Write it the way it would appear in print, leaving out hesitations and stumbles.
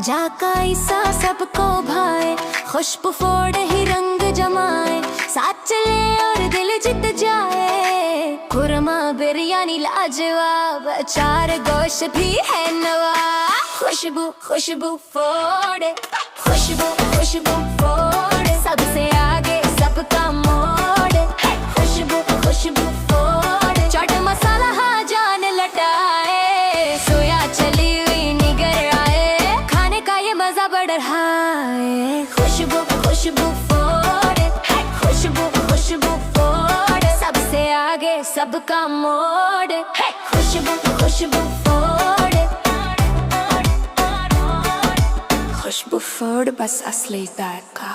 जाका ईसा सबको भाए, खुशबू फोड़ ही रंग जमाए, साथ चले और दिल जीत जाए। कुरमा बिरयानी लाजवाब, अचार गोश्त भी है नवा। खुशबू खुशबू फोड़े, खुशबू खुशबू फोड़े, सबसे आगे सबका मोड़। खुशबू खुशबू फोड़े, चाट मसाला हाँ जान लटाए, सोया चली हुई निगर आए, खाने का ये मजा बढ़ाए। खुशबू खुशबू फोड़े, खुशबू खुशबू फोड़े, सबसे आगे सबका मोड़। खुशबू खुशबू फोड़े, खुशबू फोड़ बस असली ज़ायका।